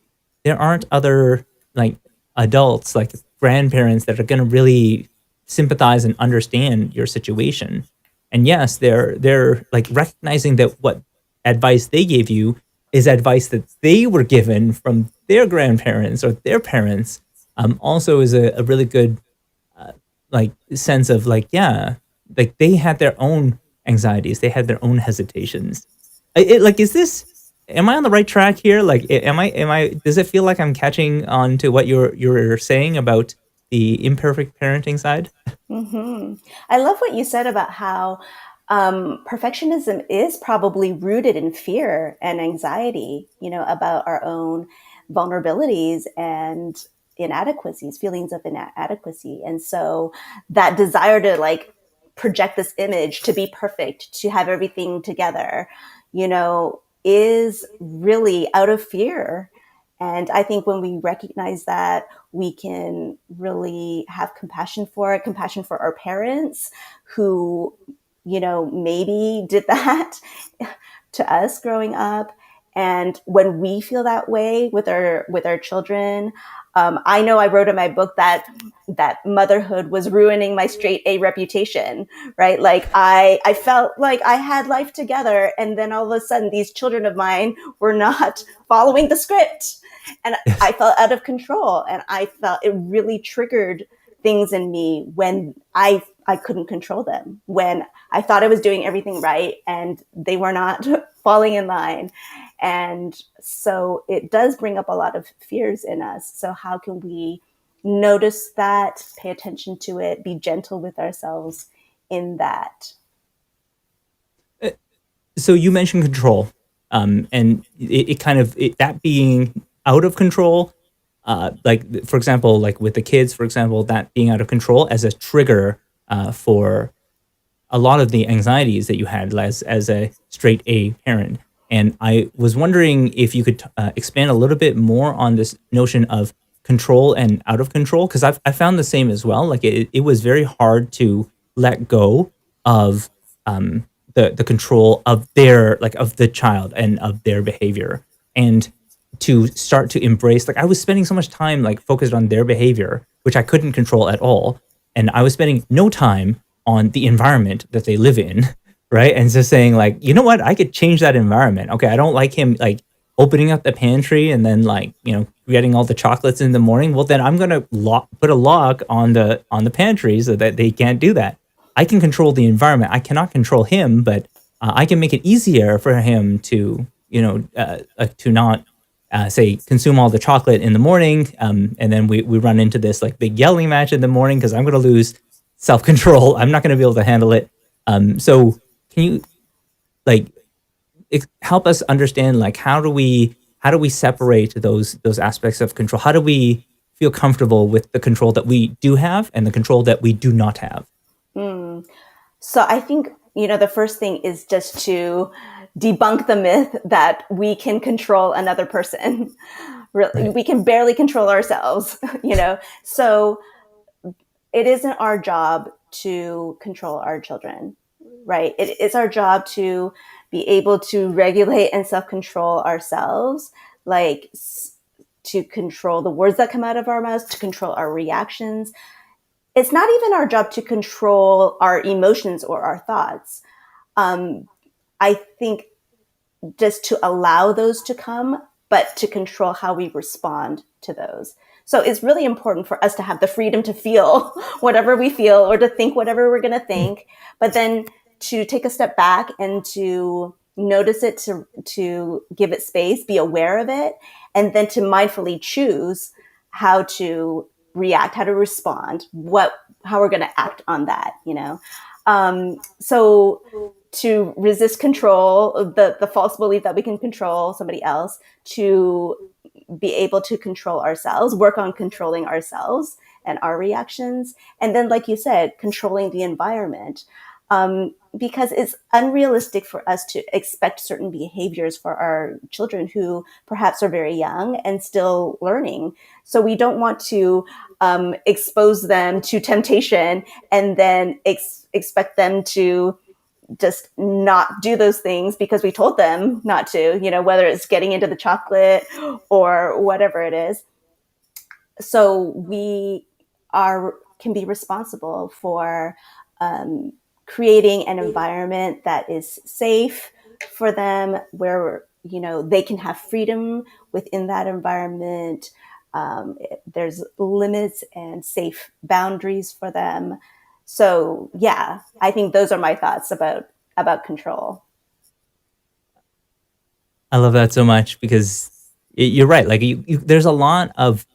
there aren't other like adults, like grandparents, that are going to really sympathize and understand your situation. And yes, they're like recognizing that what advice they gave you is advice that they were given from their grandparents or their parents. Also is a really good like sense of like, yeah, like they had their own anxieties, they had their own hesitations. Like, is this? Am I on the right track here? Like, am I? Am I? Does it feel like I'm catching on to what you're saying about the imperfect parenting side? Hmm. I love what you said about how perfectionism is probably rooted in fear and anxiety, about our own vulnerabilities and inadequacies, feelings of inadequacy. And so that desire to like project this image to be perfect, to have everything together, is really out of fear. And I think when we recognize that, we can really have compassion for it, compassion for our parents who, maybe did that to us growing up. And when we feel that way with our children, I know I wrote in my book that motherhood was ruining my straight A reputation, right? Like I felt like I had life together, and then all of a sudden these children of mine were not following the script, and I felt out of control, and I felt it really triggered things in me when I couldn't control them, when I thought I was doing everything right and they were not falling in line. And so it does bring up a lot of fears in us. So how can we notice that, pay attention to it, be gentle with ourselves in that? So you mentioned control, and it kind of that being out of control. Like for example, like with the kids, for example, that being out of control as a trigger for a lot of the anxieties that you had as a straight A parent. And I was wondering if you could expand a little bit more on this notion of control and out of control, because I found the same as well. Like it was very hard to let go of the control of their like of the child and of their behavior, and to start to embrace, like I was spending so much time like focused on their behavior, which I couldn't control at all, and I was spending no time on the environment that they live in, right? And just saying like, you know what, I could change that environment. Okay, I don't like him like opening up the pantry and then like getting all the chocolates in the morning. Well, then I'm gonna put a lock on the pantry so that they can't do that. I can control the environment. I cannot control him, but I can make it easier for him to to not say consume all the chocolate in the morning, and then we run into this like big yelling match in the morning because I'm going to lose self control. I'm not going to be able to handle it. So can you like help us understand like how do we separate those aspects of control? How do we feel comfortable with the control that we do have and the control that we do not have? Mm. So I think, the first thing is just to debunk the myth that we can control another person. Really, Right. we can barely control ourselves, So it isn't our job to control our children, right? It's our job to be able to regulate and self-control ourselves, like to control the words that come out of our mouths, to control our reactions. It's not even our job to control our emotions or our thoughts. Um, I think just to allow those to come, but to control how we respond to those. So it's really important for us to have the freedom to feel whatever we feel or to think whatever we're going to think, but then to take a step back and to notice it, to give it space, be aware of it, and then to mindfully choose how to react, how to respond, how we're going to act on that. So to resist control, the false belief that we can control somebody else, to be able to control ourselves, work on controlling ourselves and our reactions. And then, like you said, controlling the environment. Because it's unrealistic for us to expect certain behaviors for our children who perhaps are very young and still learning. So we don't want to expose them to temptation and then expect them to just not do those things because we told them not to, whether it's getting into the chocolate or whatever it is. so we are can be responsible for um, creating an environment that is safe for them, where they can have freedom within that environment. There's limits and safe boundaries for them. So yeah, I think those are my thoughts about control. I love that so much because you're right. Like there's a lot of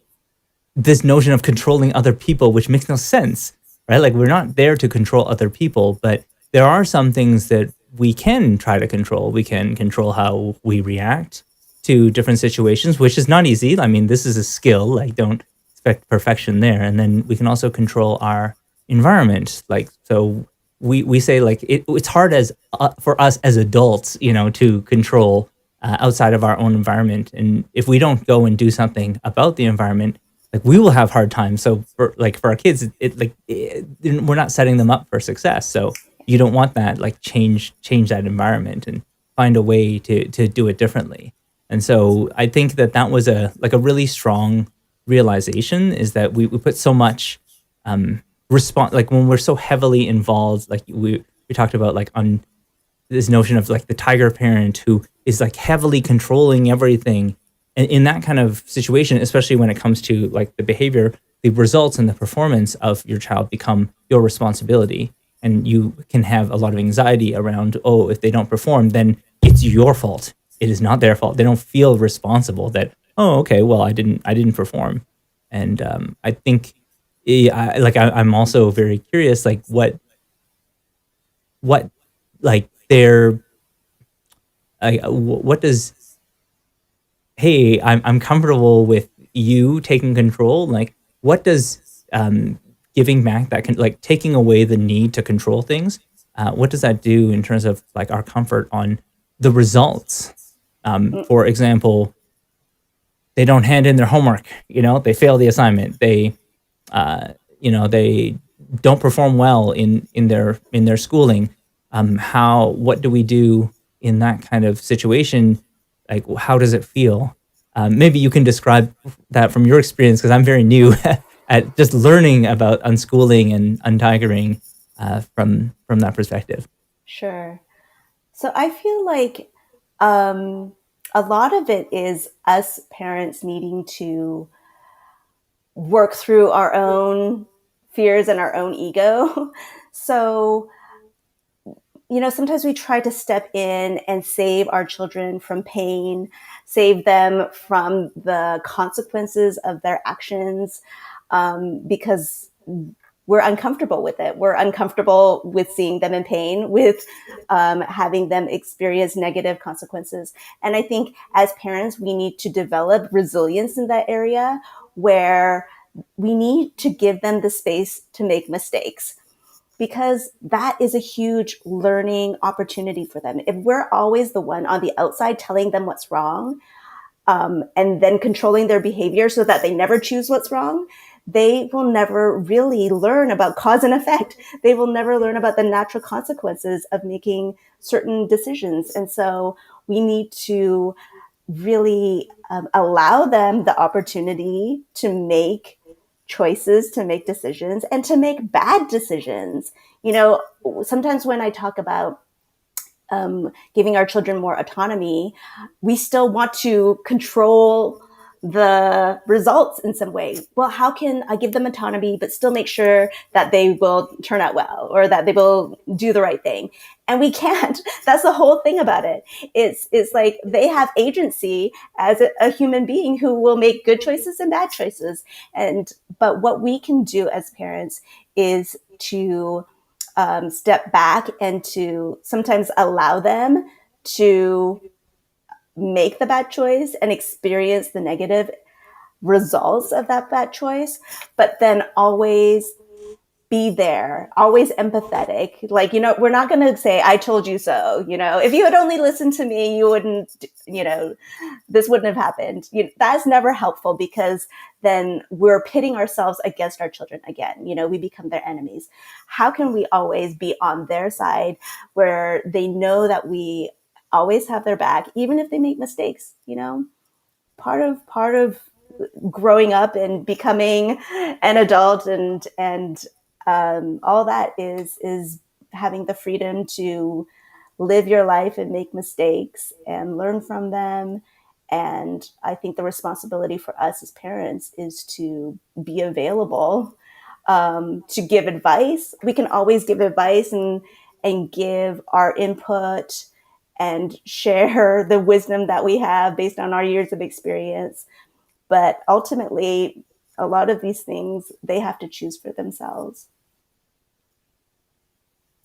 this notion of controlling other people, which makes no sense, right? Like we're not there to control other people, but there are some things that we can try to control. We can control how we react to different situations, which is not easy. I mean, this is a skill. Like, don't expect perfection there. And then we can also control our environment. Like, so we say like it's hard as for us as adults, to control outside of our own environment. And if we don't go and do something about the environment, like we will have hard times. So for our kids, we're not setting them up for success. So you don't want that. Like change that environment and find a way to do it differently. And so I think that was a really strong realization, is that we put so much response, like when we're so heavily involved, like we talked about, like on this notion of like the tiger parent who is like heavily controlling everything. And in that kind of situation, especially when it comes to like the behavior, the results and the performance of your child become your responsibility. And you can have a lot of anxiety around, oh, if they don't perform, then it's your fault. It is not their fault. They don't feel responsible that, oh, okay, well, I didn't perform. And I think, I'm also very curious, like what like their what does, hey, I'm comfortable with you taking control, like what does giving back that can, like taking away the need to control things, what does that do in terms of like our comfort on the results? For example, they don't hand in their homework, they fail the assignment, they don't perform well in their schooling. How what do we do in that kind of situation? Like, how does it feel? Maybe you can describe that from your experience, because I'm very new at just learning about unschooling and untigering from that perspective. Sure. So I feel like um, a lot of it is us parents needing to work through our own fears and our own ego. So, sometimes we try to step in and save our children from pain, save them from the consequences of their actions, because we're uncomfortable with it. We're uncomfortable with seeing them in pain, with having them experience negative consequences. And I think as parents, we need to develop resilience in that area, where we need to give them the space to make mistakes, because that is a huge learning opportunity for them. If we're always the one on the outside telling them what's wrong, and then controlling their behavior so that they never choose what's wrong, they will never really learn about cause and effect. They will never learn about the natural consequences of making certain decisions. And so we need to really allow them the opportunity to make choices, to make decisions, and to make bad decisions. Sometimes when I talk about giving our children more autonomy, we still want to control the results in some way. Well, how can I give them autonomy but still make sure that they will turn out well, or that they will do the right thing? And we can't. That's the whole thing about it. It's like they have agency as a human being who will make good choices and bad choices. But what we can do as parents is to step back and to sometimes allow them to make the bad choice and experience the negative results of that bad choice, but then always be there, always empathetic. Like, we're not going to say, I told you so. If you had only listened to me, you wouldn't, this wouldn't have happened. That's never helpful, because then we're pitting ourselves against our children again. We become their enemies. How can we always be on their side, where they know that we always have their back, even if they make mistakes? Part of growing up and becoming an adult, and all that is having the freedom to live your life and make mistakes and learn from them. And I think the responsibility for us as parents is to be available, to give advice. We can always give advice and give our input and share the wisdom that we have based on our years of experience. But ultimately, a lot of these things they have to choose for themselves.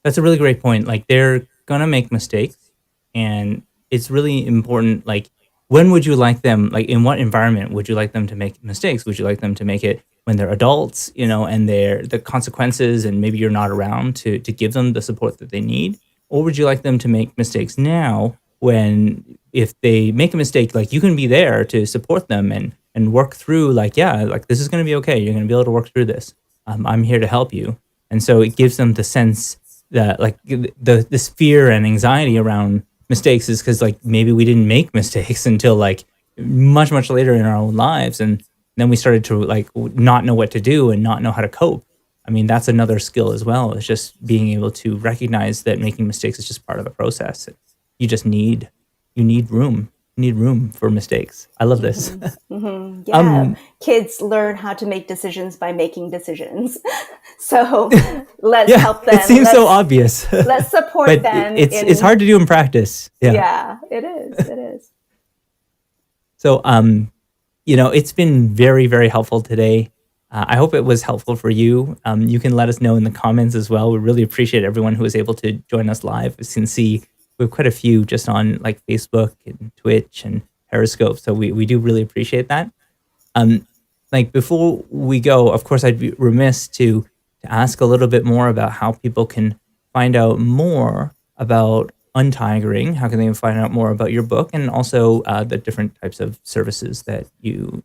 That's a really great point. Like they're gonna make mistakes, and it's really important. Like, when would you like them? Like, in what environment would you like them to make mistakes? Would you like them to make it when they're adults, and they're the consequences, and maybe you're not around to give them the support that they need, or would you like them to make mistakes now? When if they make a mistake, like you can be there to support them and work through. Like, yeah, like this is gonna be okay. You're gonna be able to work through this. I'm here to help you, and so it gives them the sense that like this fear and anxiety around mistakes is because like maybe we didn't make mistakes until like much later in our own lives, and then we started to like not know what to do and not know how to cope. I mean, that's another skill as well. It's just being able to recognize that making mistakes is just part of the process. You just need room. You need room for mistakes. I love this. Mm-hmm. Mm-hmm. Yeah, um kids learn how to make decisions by making decisions. So let's yeah, help it them. seems so obvious. Let's support But them it's in. hard to do in practice. Yeah. Yeah, it is. It is. So, it's been very, very helpful today. I hope it was helpful for you. You can let us know in the comments as well. We really appreciate everyone who was able to join us live. As you can see, we have quite a few just on like Facebook and Twitch and Periscope. So we do really appreciate that. Um, like before we go, of course, I'd be remiss to ask a little bit more about how people can find out more about UnTigering. How can they find out more about your book, and also the different types of services that you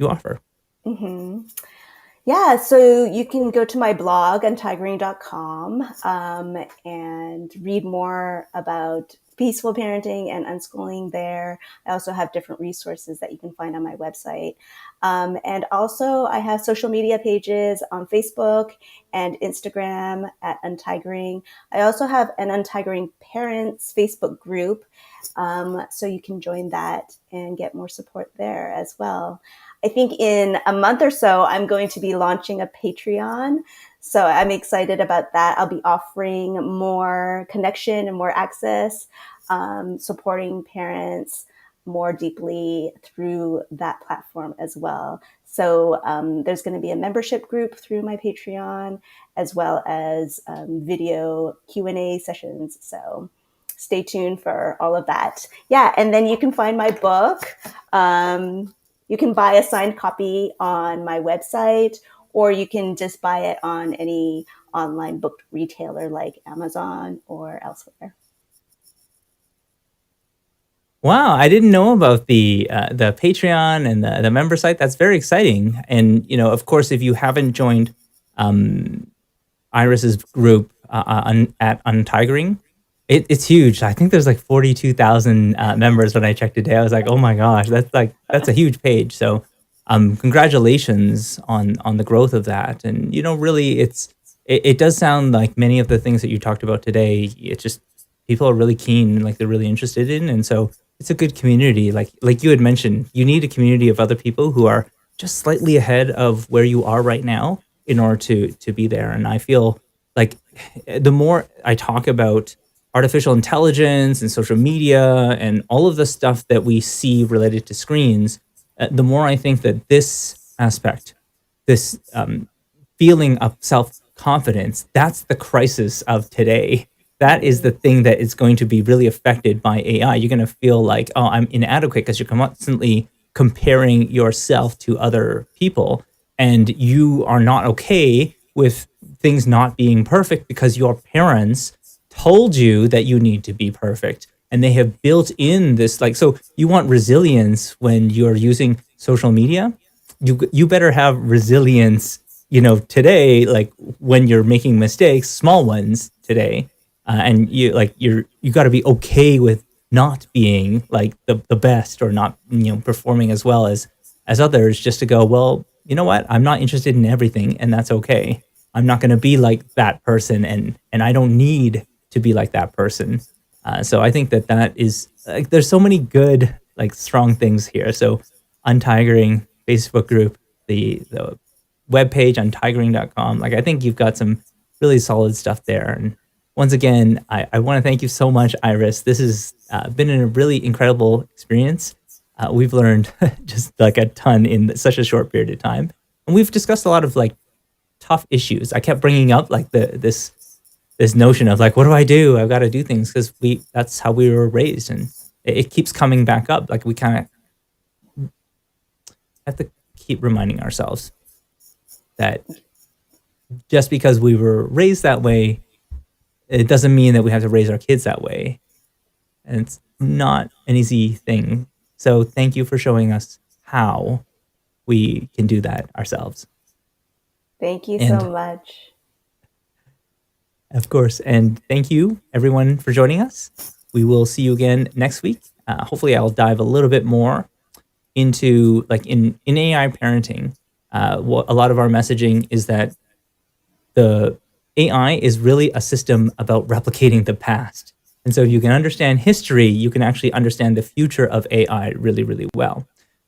offer? Mm-hmm. Yeah, so you can go to my blog, untigering.com, and read more about peaceful parenting and unschooling there. I also have different resources that you can find on my website. And also, I have social media pages on Facebook and Instagram at Untigering. I also have an Untigering Parents Facebook group, so you can join that and get more support there as well. I think in a month or so, I'm going to be launching a Patreon. So I'm excited about that. I'll be offering more connection and more access, supporting parents more deeply through that platform as well. So there's going to be a membership group through my Patreon, as well as video Q&A sessions. So stay tuned for all of that. Yeah, and then you can find my book. You can buy a signed copy on my website, or you can just buy it on any online book retailer like Amazon or elsewhere. Wow, I didn't know about the Patreon and the member site. That's very exciting. And of course, if you haven't joined um, Iris's group at UnTigering, it's huge. I think there's like 42,000 members when I checked today. I was like, oh my gosh, that's a huge page. So, congratulations on the growth of that. And really, it does sound like many of the things that you talked about today. It's just people are really keen, like they're really interested in, and so it's a good community. Like you had mentioned, you need a community of other people who are just slightly ahead of where you are right now in order to be there. And I feel like the more I talk about artificial intelligence and social media and all of the stuff that we see related to screens, the more I think that this aspect, this feeling of self confidence, that's the crisis of today. That is the Mm-hmm. thing that is going to be really affected by AI. You're going to feel like, oh, I'm inadequate because you're constantly comparing yourself to other people, and you are not okay with things not being perfect because your parents told you that you need to be perfect, and they have built in this, like, so you want resilience when you're using social media. You better have resilience, today, like when you're making mistakes, small ones today. And you got to be okay with not being like the best, or not performing as well as others just to go, well, you know what? I'm not interested in everything, and that's okay. I'm not going to be like that person, and I don't need to be like that person. So I think that that is like there's so many good like strong things here. So UnTigering Facebook group, the webpage untigering.com. Like I think you've got some really solid stuff there. And once again, I want to thank you so much, Iris. This has been a really incredible experience. We've learned just like a ton in such a short period of time, and we've discussed a lot of like tough issues. I kept bringing up like this notion of like, what do I do? I've got to do things because we that's how we were raised, and it keeps coming back up. Like we kind of have to keep reminding ourselves that just because we were raised that way, it doesn't mean that we have to raise our kids that way. And it's not an easy thing. So thank you for showing us how we can do that ourselves. Thank you so And much. of course, and thank you everyone for joining us. We will see you again next week. Hopefully, I'll dive a little bit more into like in AI parenting. What a lot of our messaging is that the AI is really a system about replicating the past. And so if you can understand history, you can actually understand the future of AI really, really well.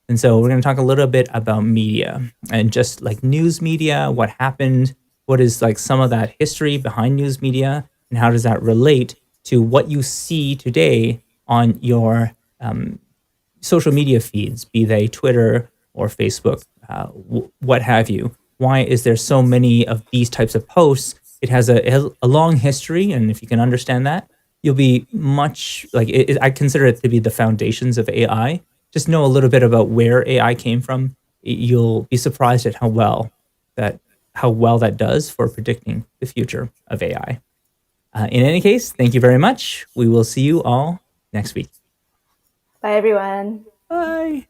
And so we're going to talk a little bit about media and just like news media, what happened, what is like some of that history behind news media, and how does that relate to what you see today on your social media feeds, be they Twitter or Facebook, what have you. Why is there so many of these types of posts? It has a long history, and if you can understand that, you'll be much like I consider it to be the foundations of AI. Just know a little bit about where AI came from. You'll be surprised at how well that does for predicting the future of AI. In any case, thank you very much. We will see you all next week. Bye, everyone. Bye.